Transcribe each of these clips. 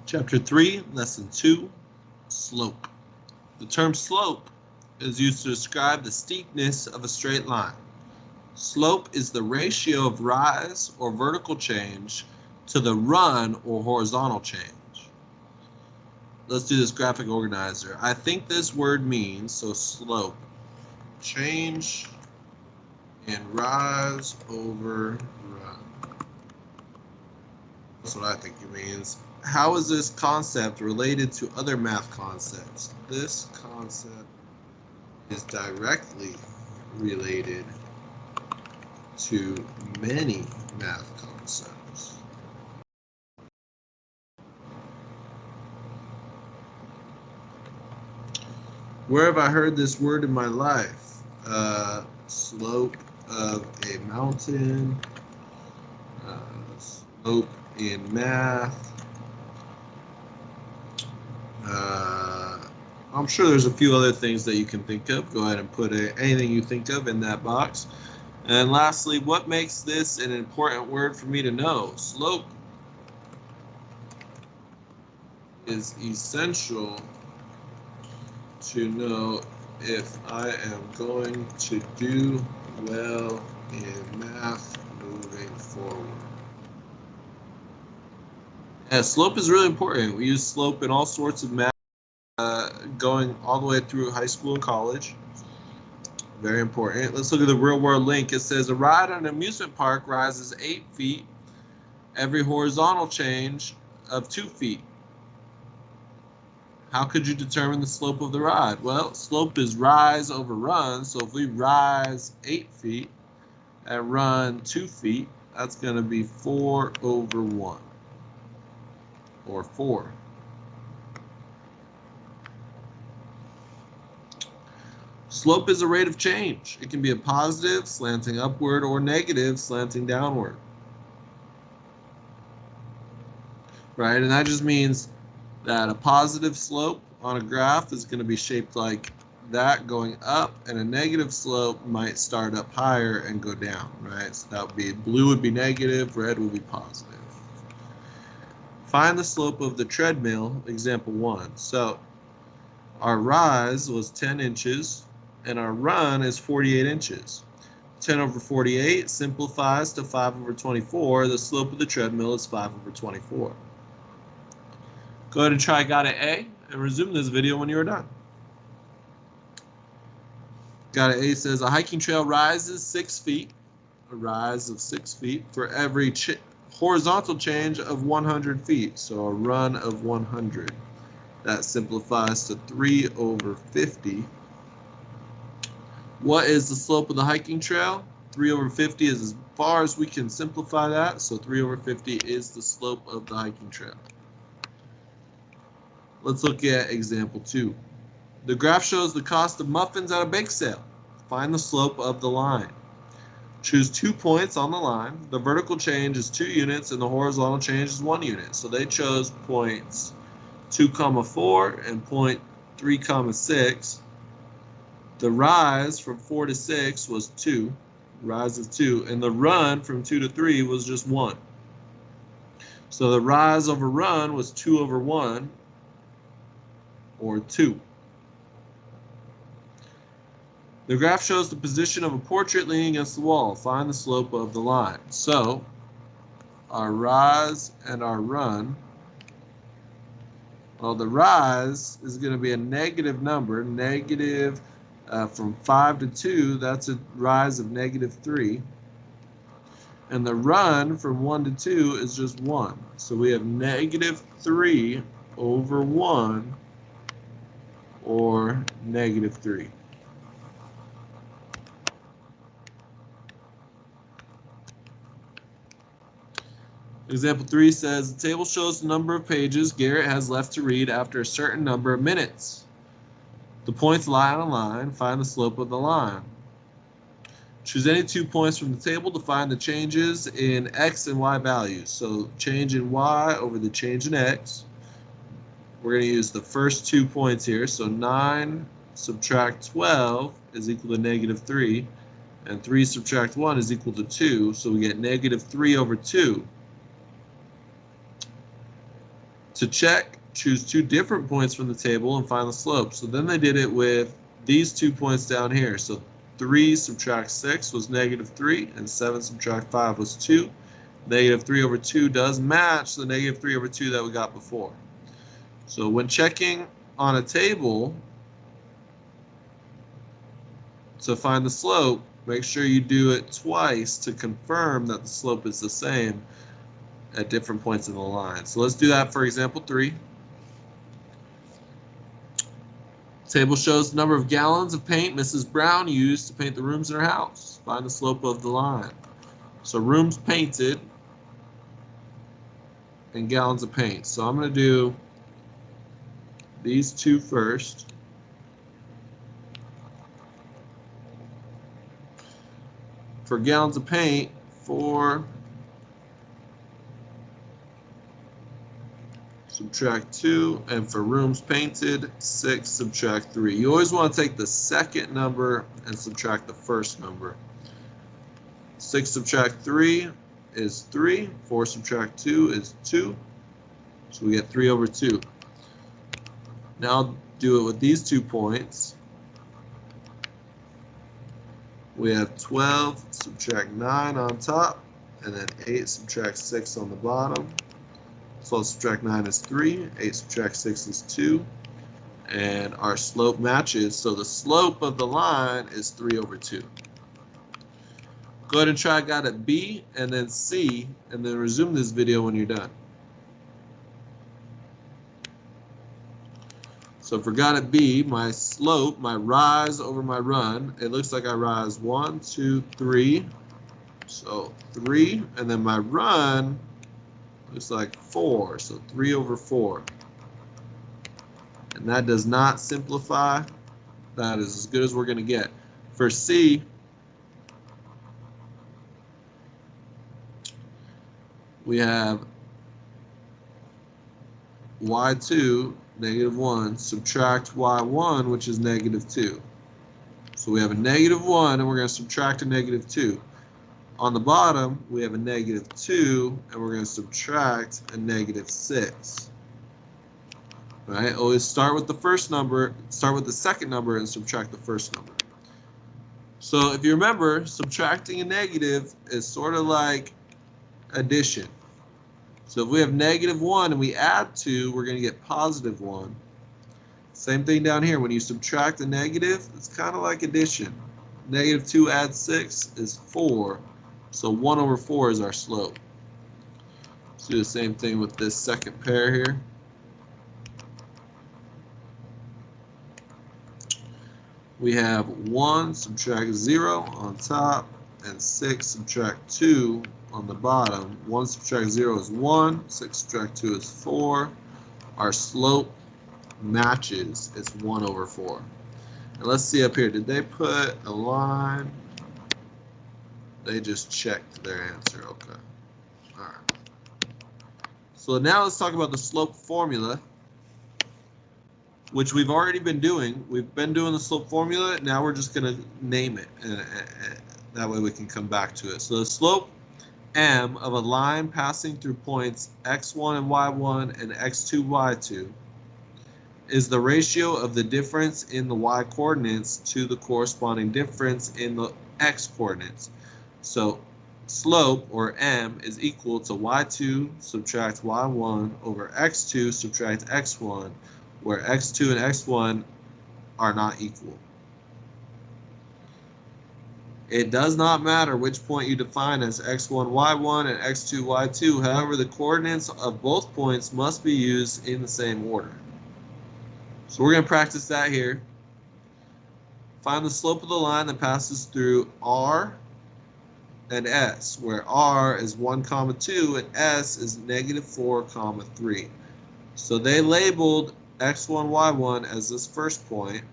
Chapter 3, Lesson 2, Slope. The term slope is used to describe the steepness of a straight line. Slope is the ratio of rise or vertical change to the run or horizontal change. Let's do this graphic organizer. I think this word means, so slope, change in rise over run. That's what I think it means. How is this concept related to other math concepts? This concept is directly related to many math concepts. Where have I heard this word in my life? Slope of a mountain, slope in math. I'm sure there's a few other things that you can think of. Go ahead and put anything you think of in that box. And lastly, what makes this an important word for me to know? Slope is essential to know if I am going to do well in math moving forward. Yeah, slope is really important. We use slope in all sorts of math, going all the way through high school and college. Very important. Let's look at the real world link. It says a ride at an amusement park rises 8 feet every horizontal change of 2 feet. How could you determine the slope of the ride? Well, slope is rise over run. So if we rise 8 feet and run 2 feet, that's going to be 4 over 1, or 4. Slope is a rate of change. It can be a positive, slanting upward, or negative, slanting downward. Right, and that just means that a positive slope on a graph is going to be shaped like that, going up, and a negative slope might start up higher and go down, right? So that would be, blue would be negative, red would be positive. Find the slope of the treadmill, example 1. So our rise was 10 inches, and our run is 48 inches. 10 over 48 simplifies to 5 over 24. The slope of the treadmill is 5 over 24. Go ahead and try got an A and resume this video when you are done. Got an A says a hiking trail rises 6 feet, a rise of 6 feet for every horizontal change of 100 feet. So a run of 100. That simplifies to 3 over 50. What is the slope of the hiking trail? 3 over 50 is as far as we can simplify that. So 3 over 50 is the slope of the hiking trail. Let's look at example 2. The graph shows the cost of muffins at a bake sale. Find the slope of the line. Choose 2 points on the line. The vertical change is 2 units and the horizontal change is 1 unit. So they chose points 2, 4 and point 3, 6. The rise from 4 to 6 was 2. Rise is 2. And the run from 2 to 3 was just 1. So the rise over run was 2 over 1. Or 2. The graph shows the position of a portrait leaning against the wall. Find the slope of the line. So our rise and our run, well, the rise is going to be a negative number. Negative from 5 to 2, that's a rise of negative 3. And the run from 1 to 2 is just 1. So we have negative 3 over 1. Or negative 3. Example 3 says the table shows the number of pages Garrett has left to read after a certain number of minutes. The points lie on a line. Find the slope of the line. Choose any 2 points from the table to find the changes in x and y values. So change in y over the change in x. We're going to use the first 2 points here. So 9 subtract 12 is equal to negative 3. And 3 subtract 1 is equal to 2. So we get negative 3 over 2. To check, choose two different points from the table and find the slope. So then they did it with these 2 points down here. So 3 subtract 6 was -3, and 7 subtract 5 was 2. -3 over 2 does match the -3 over 2 that we got before. So when checking on a table to find the slope, make sure you do it twice to confirm that the slope is the same at different points in the line. So let's do that for example 3. Table shows the number of gallons of paint Mrs. Brown used to paint the rooms in her house. Find the slope of the line. So rooms painted and gallons of paint. So I'm going to do these two first. For gallons of paint, 4 subtract 2, and for rooms painted, 6 subtract 3. You always want to take the second number and subtract the first number. 6 subtract 3 is 3. 4 subtract 2 is 2. So we get 3 over 2. Now I'll do it with these 2 points. We have 12 subtract 9 on top, and then 8 subtract 6 on the bottom. 12 subtract 9 is 3, 8 subtract 6 is 2, and our slope matches. So the slope of the line is 3 over 2. Go ahead and try got at B and then C, and then resume this video when you're done. So for got at B, my slope, my rise over my run, it looks like I rise 1, 2, 3. So 3, and then my run looks like 4, so 3 over 4. And that does not simplify. That is as good as we're going to get. For C, we have y2, -1, subtract y1, which is -2. So we have a -1, and we're going to subtract a -2. On the bottom, we have a -2, and we're going to subtract a -6. Right? Always start with the first number, start with the second number, and subtract the first number. So if you remember, subtracting a negative is sort of like addition. So if we have -1 and we add 2, we're going to get +1. Same thing down here. When you subtract a negative, it's kind of like addition. -2 add 6 is 4. So 1 over 4 is our slope. Let's do the same thing with this second pair here. We have 1 subtract 0 on top and 6 subtract 2 on the bottom. 1 subtract 0 is 1, 6 subtract 2 is 4. Our slope matches, it's 1 over 4. And let's see up here, did they put a line? They just checked their answer. Okay. All right. So now let's talk about the slope formula, which we've already been doing. We've been doing the slope formula. Now we're just going to name it, and that way we can come back to it. So the slope M of a line passing through points x1 and y1 and x2, y2 is the ratio of the difference in the y coordinates to the corresponding difference in the x coordinates. So slope, or M, is equal to y2 subtract y1 over x2 subtract x1, where x2 and x1 are not equal. It does not matter which point you define as x1, y1 and x2, y2. However, the coordinates of both points must be used in the same order. So we're going to practice that here. Find the slope of the line that passes through R and S, where R is 1, 2 and S is -4, 3. So they labeled x1, y1 as this first point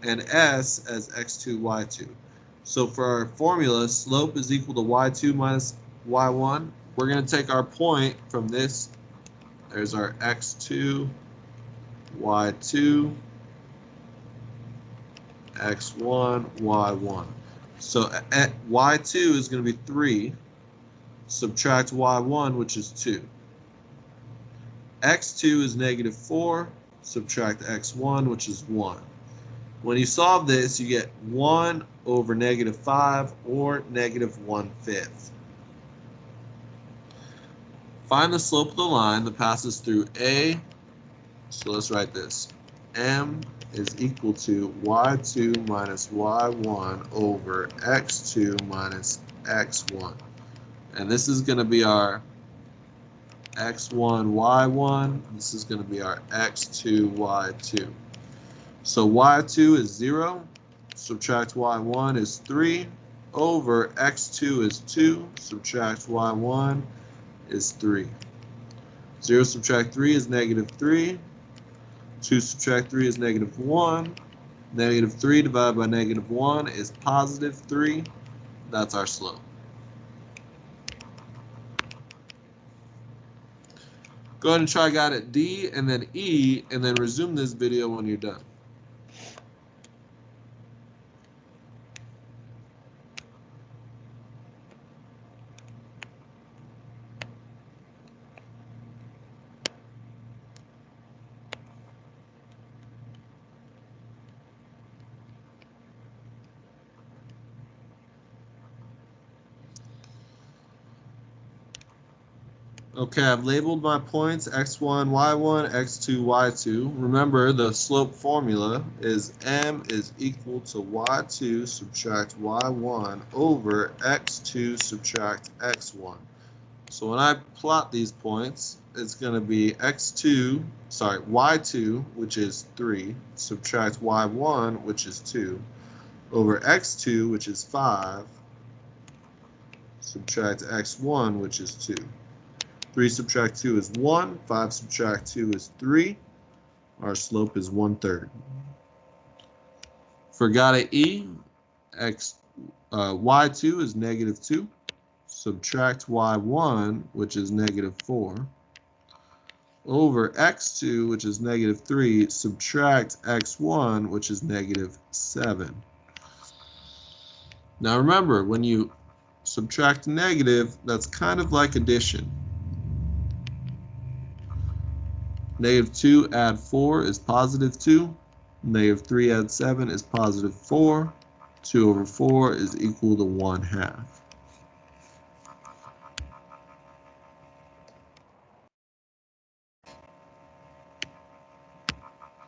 and S as x2, y2. So for our formula, slope is equal to y2 minus y1. We're going to take our point from this. There's our x2, y2, x1, y1. So at y2 is going to be 3, subtract y1, which is 2. x2 is negative 4, subtract x1, which is 1. When you solve this, you get 1 over negative 5, or negative 1/5. Find the slope of the line that passes through A. So let's write this. M is equal to y2 minus y1 over x2 minus x1. And this is going to be our x1, y1. This is going to be our x2, y2. So y2 is 0. Subtract y1 is 3. Over x2 is 2. Subtract y1 is 3. 0 subtract 3 is negative 3. 2 subtract 3 is negative 1. Negative 3 divided by negative 1 is positive 3. That's our slope. Go ahead and try got it D and then E, and then resume this video when you're done. Okay, I've labeled my points x1, y1, x2, y2. Remember, the slope formula is m is equal to y2 subtract y1 over x2 subtract x1. So when I plot these points, it's going to be y2, which is 3, subtract y1, which is 2, over x2, which is 5, subtract x1, which is 2. 3 subtract 2 is 1. 5 subtract 2 is 3. Our slope is 1/3. For got it E, y2 is negative 2. Subtract y1, which is negative 4. Over x2, which is negative 3. Subtract x1, which is negative 7. Now remember, when you subtract negative, that's kind of like addition. Negative 2 add 4 is positive 2. Negative 3 add 7 is positive 4. 2 over 4 is equal to 1/2.